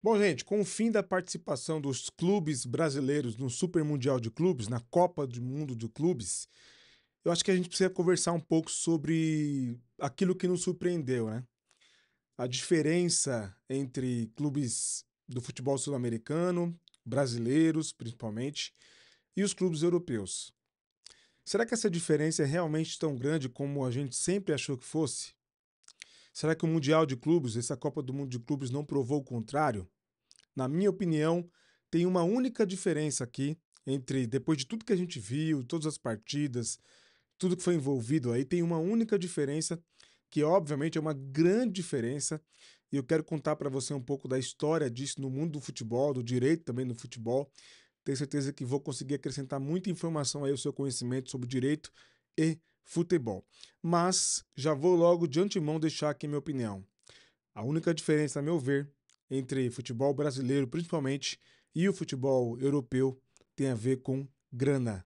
Bom, gente, com o fim da participação dos clubes brasileiros no Super Mundial de Clubes, na Copa do Mundo de Clubes, eu acho que a gente precisa conversar um pouco sobre aquilo que nos surpreendeu, né? A diferença entre clubes do futebol sul-americano, brasileiros principalmente, e os clubes europeus. Será que essa diferença é realmente tão grande como a gente sempre achou que fosse? Será que o Mundial de Clubes, essa Copa do Mundo de Clubes, não provou o contrário? Na minha opinião, tem uma única diferença aqui entre, depois de tudo que a gente viu, todas as partidas, tudo que foi envolvido aí, tem uma única diferença, que obviamente é uma grande diferença, e eu quero contar para você um pouco da história disso no mundo do futebol, do direito também no futebol. Tenho certeza que vou conseguir acrescentar muita informação aí ao seu conhecimento sobre direito e futebol. Mas já vou logo de antemão deixar aqui minha opinião. A única diferença, a meu ver, entre futebol brasileiro, principalmente, e o futebol europeu tem a ver com grana.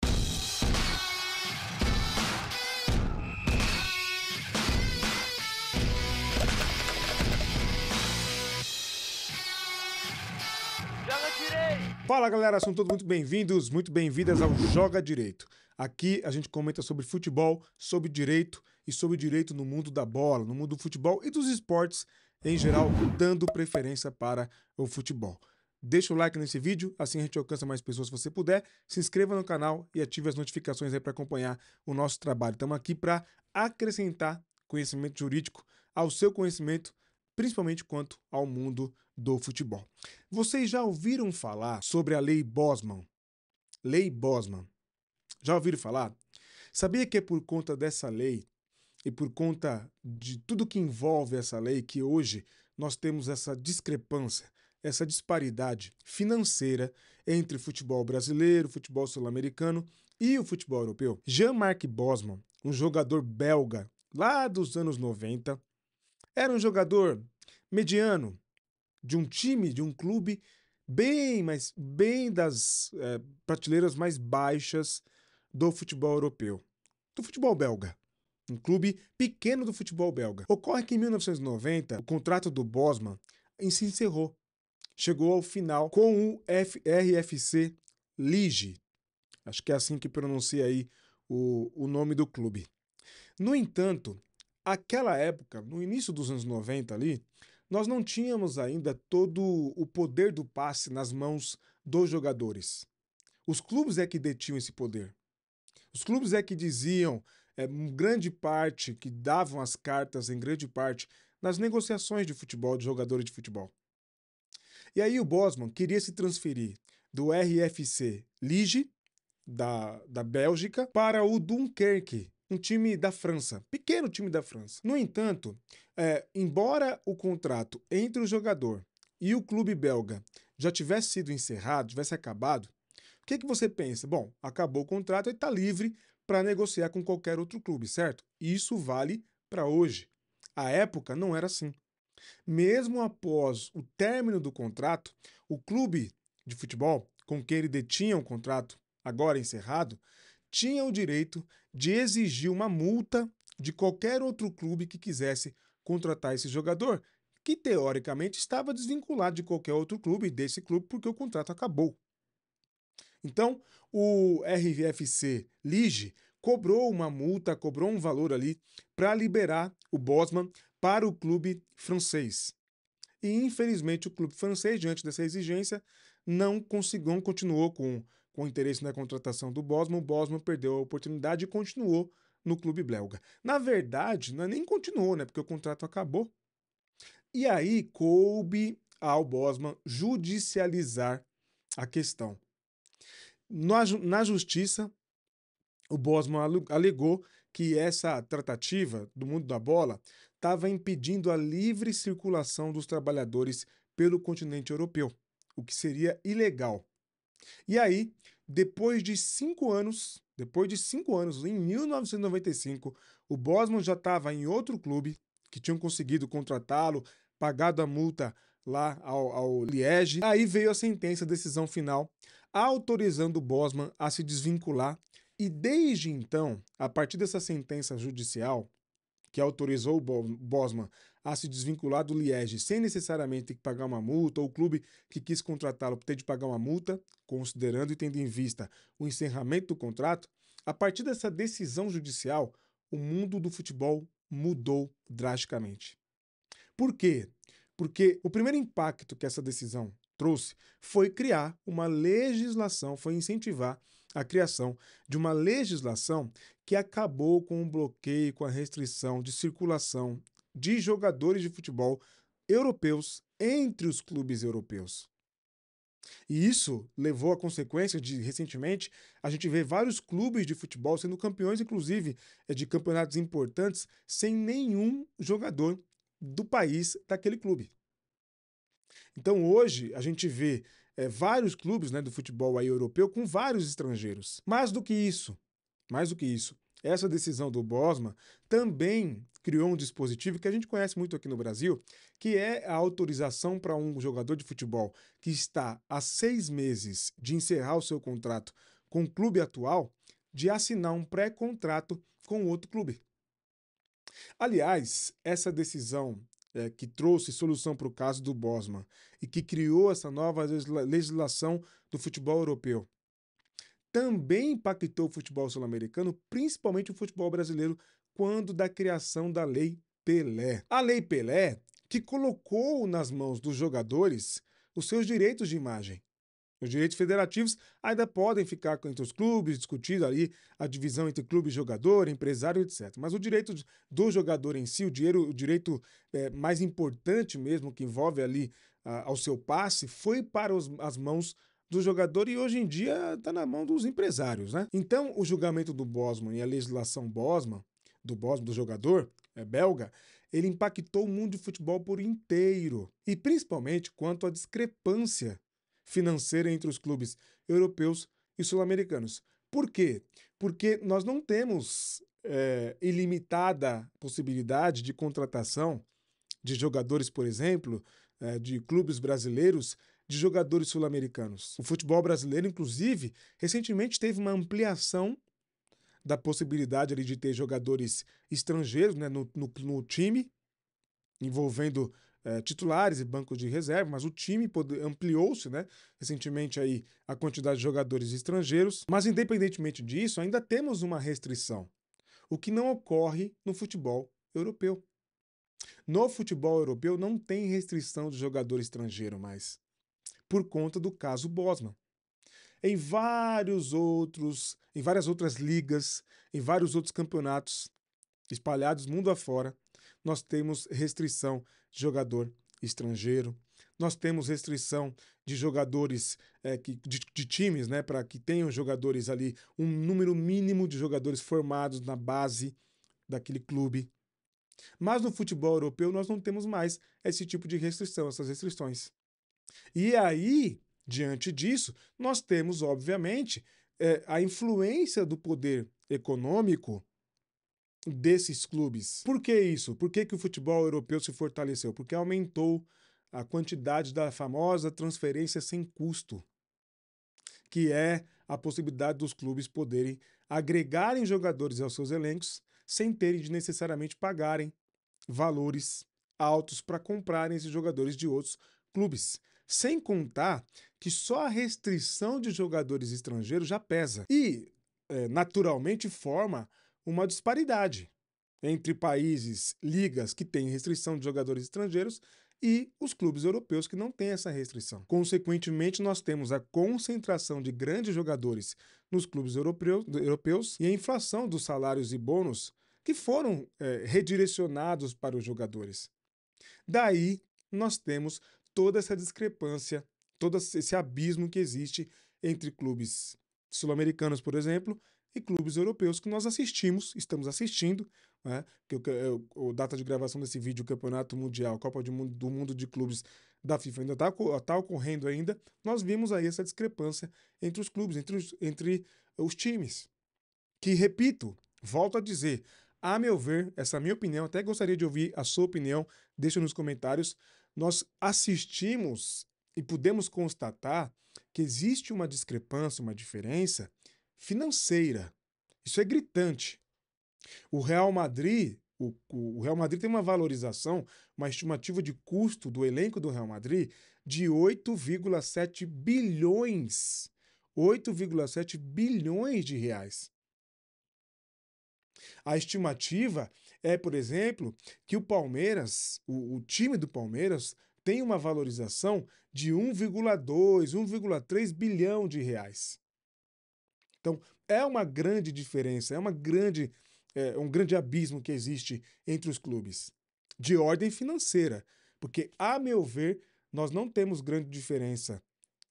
Joga direito! Fala galera, são todos muito bem-vindos, muito bem-vindas ao Joga Direito. Aqui a gente comenta sobre futebol, sobre direito e sobre direito no mundo da bola, no mundo do futebol e dos esportes em geral, dando preferência para o futebol. Deixa o like nesse vídeo, assim a gente alcança mais pessoas se você puder. Se inscreva no canal e ative as notificações aí para acompanhar o nosso trabalho. Estamos aqui para acrescentar conhecimento jurídico ao seu conhecimento, principalmente quanto ao mundo do futebol. Vocês já ouviram falar sobre a Lei Bosman? Lei Bosman. Já ouviram falar? Sabia que é por conta dessa lei e por conta de tudo que envolve essa lei que hoje nós temos essa discrepância, essa disparidade financeira entre o futebol brasileiro, o futebol sul-americano e o futebol europeu? Jean-Marc Bosman, um jogador belga lá dos anos 90, era um jogador mediano, de um time, de um clube bem, mas bem das prateleiras mais baixas do futebol europeu, do futebol belga. Um clube pequeno do futebol belga. Ocorre que em 1990 o contrato do Bosman se encerrou. Chegou ao final com o RFC Liege. Acho que é assim que pronuncia aí o nome do clube. No entanto, aquela época, no início dos anos 90 ali, nós não tínhamos ainda todo o poder do passe nas mãos dos jogadores. Os clubes é que detinham esse poder. Os clubes é que diziam, grande parte, que davam as cartas em grande parte nas negociações de futebol, de jogadores de futebol. E aí o Bosman queria se transferir do RFC Liege, da Bélgica, para o Dunkerque, um time da França, pequeno time da França. No entanto, embora o contrato entre o jogador e o clube belga já tivesse sido encerrado, tivesse acabado, o que você pensa? Bom, acabou o contrato e está livre para negociar com qualquer outro clube, certo? Isso vale para hoje. A época não era assim. Mesmo após o término do contrato, o clube de futebol com quem ele detinha o contrato, agora encerrado, tinha o direito de exigir uma multa de qualquer outro clube que quisesse contratar esse jogador, que teoricamente estava desvinculado de qualquer outro clube desse clube porque o contrato acabou. Então, o RFC Liege cobrou uma multa, cobrou um valor ali para liberar o Bosman para o clube francês. E infelizmente o clube francês, diante dessa exigência, não conseguiu, não continuou com interesse na contratação do Bosman. O Bosman perdeu a oportunidade e continuou no clube belga. Na verdade, não é nem continuou, né? Porque o contrato acabou. E aí coube ao Bosman judicializar a questão. Na justiça, o Bosman alegou que essa tratativa do mundo da bola estava impedindo a livre circulação dos trabalhadores pelo continente europeu, o que seria ilegal. E aí, depois de cinco anos, em 1995, o Bosman já estava em outro clube que tinham conseguido contratá-lo, pagado a multa lá ao Liege. Aí veio a sentença, a decisão final, autorizando o Bosman a se desvincular. E desde então, a partir dessa sentença judicial, que autorizou o Bosman a se desvincular do Liège sem necessariamente ter que pagar uma multa, ou o clube que quis contratá-lo ter de pagar uma multa, considerando e tendo em vista o encerramento do contrato, a partir dessa decisão judicial, o mundo do futebol mudou drasticamente. Por quê? Porque o primeiro impacto que essa decisão trouxe foi criar uma legislação, foi incentivar a criação de uma legislação que acabou com o bloqueio, com a restrição de circulação de jogadores de futebol europeus entre os clubes europeus. E isso levou a consequência de, recentemente, a gente ver vários clubes de futebol sendo campeões, inclusive, de campeonatos importantes, sem nenhum jogador do país daquele clube. Então hoje a gente vê vários clubes, né, do futebol aí europeu com vários estrangeiros. Mais do que isso, essa decisão do Bosman também criou um dispositivo que a gente conhece muito aqui no Brasil, que é a autorização para um jogador de futebol que está há 6 meses de encerrar o seu contrato com o clube atual, de assinar um pré-contrato com outro clube. Aliás, essa decisão que trouxe solução para o caso do Bosman e que criou essa nova legislação do futebol europeu também impactou o futebol sul-americano, principalmente o futebol brasileiro, quando da criação da Lei Pelé. A Lei Pelé que colocou nas mãos dos jogadores os seus direitos de imagem. Os direitos federativos ainda podem ficar entre os clubes, discutido ali a divisão entre clube e jogador, empresário, etc. Mas o direito do jogador em si, o direito mais importante mesmo, que envolve ali ao seu passe, foi para as mãos do jogador e hoje em dia está na mão dos empresários, né? Então, o julgamento do Bosman e a legislação Bosman, do jogador belga, ele impactou o mundo de futebol por inteiro. E principalmente quanto à discrepância financeira entre os clubes europeus e sul-americanos. Por quê? Porque nós não temos ilimitada possibilidade de contratação de jogadores, por exemplo, de clubes brasileiros, de jogadores sul-americanos. O futebol brasileiro, inclusive, recentemente teve uma ampliação da possibilidade ali de ter jogadores estrangeiros, né, no time, envolvendo titulares e bancos de reserva, mas o time ampliou-se, né, recentemente aí a quantidade de jogadores estrangeiros, mas independentemente disso, ainda temos uma restrição, o que não ocorre no futebol europeu. No futebol europeu não tem restrição de jogador estrangeiro mais, por conta do caso Bosman. Em várias outras ligas, em vários outros campeonatos espalhados mundo afora, nós temos restrição de jogador estrangeiro, nós temos restrição de jogadores, de times, né, para que tenham jogadores ali, um número mínimo de jogadores formados na base daquele clube. Mas no futebol europeu nós não temos mais esse tipo de restrição, essas restrições. E aí, diante disso, nós temos, obviamente, a influência do poder econômico desses clubes. Por que isso? Por que o futebol europeu se fortaleceu? Porque aumentou a quantidade da famosa transferência sem custo, que é a possibilidade dos clubes poderem agregarem jogadores aos seus elencos sem terem de necessariamente pagarem valores altos para comprarem esses jogadores de outros clubes. Sem contar que só a restrição de jogadores estrangeiros já pesa e, naturalmente, forma uma disparidade entre países, ligas que têm restrição de jogadores estrangeiros e os clubes europeus que não têm essa restrição. Consequentemente, nós temos a concentração de grandes jogadores nos clubes europeus e a inflação dos salários e bônus que foram redirecionados para os jogadores. Daí, nós temos toda essa discrepância, todo esse abismo que existe entre clubes sul-americanos, por exemplo, e clubes europeus que nós estamos assistindo, né? Que a data de gravação desse vídeo, o Campeonato Mundial, Copa do Mundo de Clubes da FIFA ainda está ocorrendo ainda, nós vimos aí essa discrepância entre os clubes, entre os times. Que, repito, volto a dizer, a meu ver, essa é a minha opinião, até gostaria de ouvir a sua opinião, deixa nos comentários, nós assistimos e pudemos constatar que existe uma discrepância, uma diferença financeira. Isso é gritante. O Real Madrid O Real Madrid tem uma valorização, uma estimativa de custo do elenco do Real Madrid de 8,7 bilhões. 8,7 bilhões de reais. A estimativa é, por exemplo, que o Palmeiras, o time do Palmeiras, tem uma valorização de 1,2, 1,3 bilhão de reais. Então, é uma grande diferença, um grande abismo que existe entre os clubes, de ordem financeira, porque, a meu ver, nós não temos grande diferença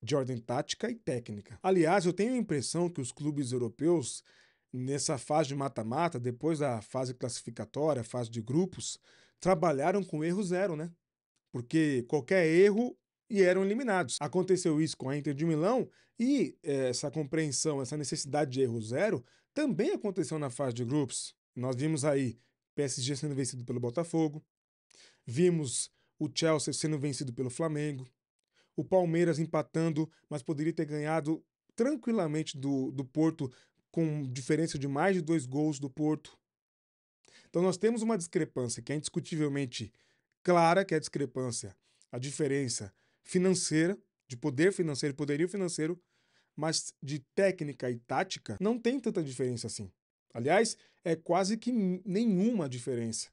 de ordem tática e técnica. Aliás, eu tenho a impressão que os clubes europeus, nessa fase de mata-mata, depois da fase classificatória, fase de grupos, trabalharam com erro zero, né? Porque qualquer erro e eram eliminados. Aconteceu isso com a Inter de Milão e essa compreensão, essa necessidade de erro zero também aconteceu na fase de grupos. Nós vimos aí PSG sendo vencido pelo Botafogo, vimos o Chelsea sendo vencido pelo Flamengo, o Palmeiras empatando, mas poderia ter ganhado tranquilamente do Porto com diferença de mais de 2 gols do Porto. Então nós temos uma discrepância que é indiscutivelmente clara, que é a diferença financeira, de poder financeiro e poderio financeiro, mas de técnica e tática não tem tanta diferença assim. Aliás, é quase que nenhuma diferença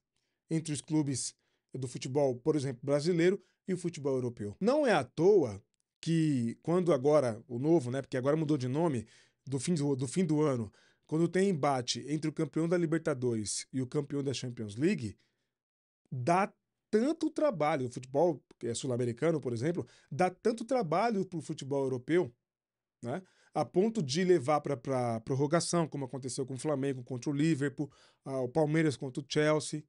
entre os clubes do futebol, por exemplo, brasileiro e o futebol europeu. Não é à toa que quando agora, o novo, né, porque agora mudou de nome, do fim do ano, quando tem embate entre o campeão da Libertadores e o campeão da Champions League, dá tanto trabalho, o futebol sul-americano, por exemplo, dá tanto trabalho para o futebol europeu, né? A ponto de levar para prorrogação, como aconteceu com o Flamengo contra o Liverpool, o Palmeiras contra o Chelsea.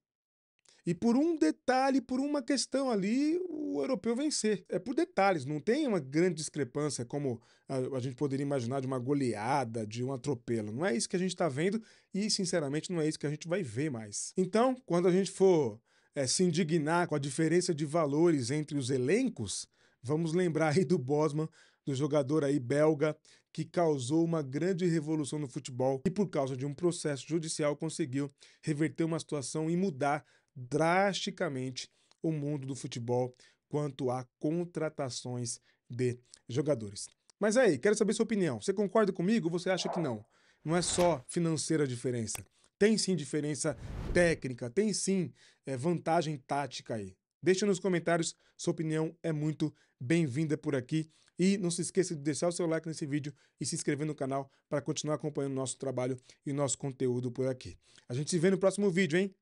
E por um detalhe, por uma questão ali, o europeu vencer. É por detalhes, não tem uma grande discrepância como a gente poderia imaginar de uma goleada, de um atropelo. Não é isso que a gente está vendo e, sinceramente, não é isso que a gente vai ver mais. Então, quando a gente for se indignar com a diferença de valores entre os elencos, vamos lembrar aí do Bosman, do jogador aí belga, que causou uma grande revolução no futebol e, por causa de um processo judicial, conseguiu reverter uma situação e mudar drasticamente o mundo do futebol quanto a contratações de jogadores. Mas aí, quero saber sua opinião. Você concorda comigo ou você acha que não? Não é só financeira a diferença. Tem sim diferença técnica, tem sim vantagem tática aí. Deixa nos comentários, sua opinião é muito bem-vinda por aqui. E não se esqueça de deixar o seu like nesse vídeo e se inscrever no canal para continuar acompanhando o nosso trabalho e o nosso conteúdo por aqui. A gente se vê no próximo vídeo, hein?